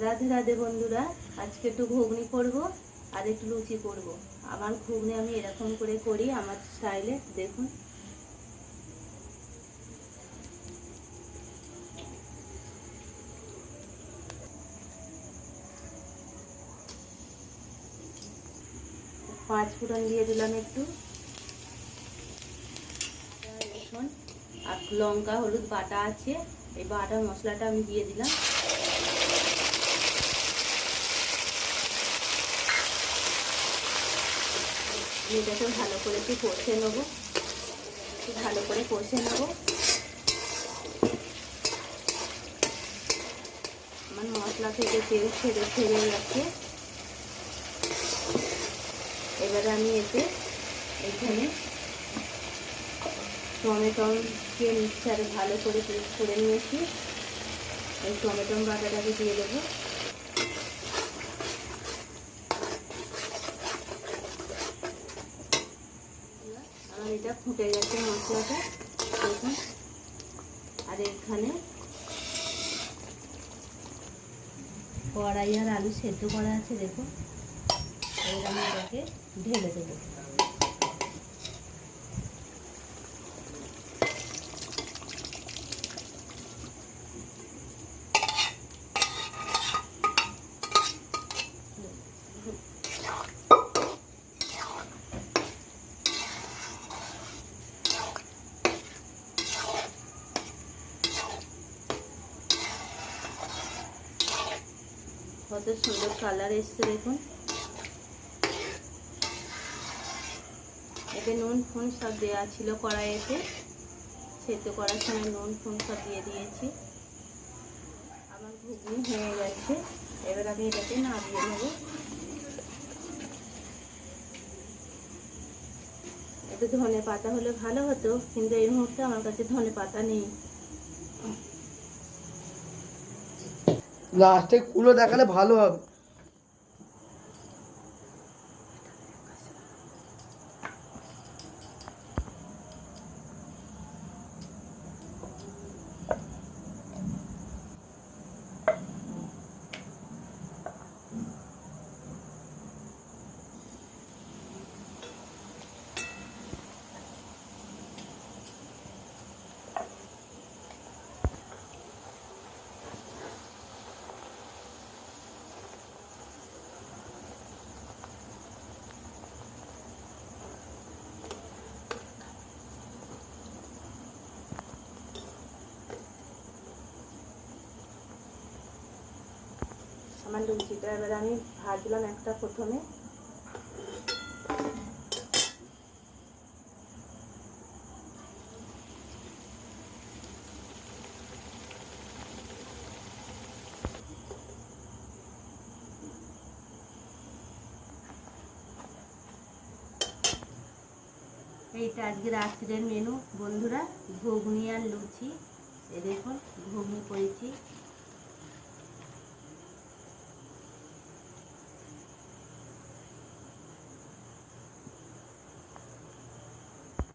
রাধে রাধে বন্ধুরা, আজকে একটু ঘুগনি করব আর একটু লুচি করব। আমার ঘুগনি আমি এরকম করে করি আমার স্টাইলে, দেখুন। পাঁচ ফোড়ন দিয়ে দিলাম একটু, রসুন আর লঙ্কা হলুদ বাটা আছে, এই বাটা মশলাটা আমি দিয়ে দিলাম। এটাকে ভালো করে একটু কষে নেবো, ভালো করে কষে নেবো। আমার মশলা থেকে তেল ছেড়ে গেছে। এবারে আমি এখানে টমেটোকে মিক্সারে ভালো করে পেস্ট করে নিয়েছি, এই টমেটো বাটাটাকে দিয়ে দেবো। আমার এটা ফুটে গেছে মশলাটা, দেখুন। আর এখানে কড়াই আর আলু সেদ্ধ করা আছে, দেখুন। এবার আমি এটাকে ঢেলে দেবো। কত সুন্দর কালার এসছে, দেখুন। এতে নুন ফুন সব দেওয়া ছিল কড়াইতে, সেদ্ধ করার সময় নুন ফুন সব দিয়ে দিয়েছি। আমার ঘুগনি হয়ে গেছে, এবার আমি এটাকে নামিয়ে নেব। একটু ধনে পাতা হলে ভালো হতো, কিন্তু এই মুহূর্তে আমার কাছে ধনে পাতা নেই। লাস্টে কুলো দেখালে ভালো হবে। আমার লুচিটা এবার আমি ভাজলাম একটা প্রথমে। এইটা আজকে রাত্রের মেনু বন্ধুরা, ঘুগনি আর লুচি। এই দেখুন ঘুগনি করেছি,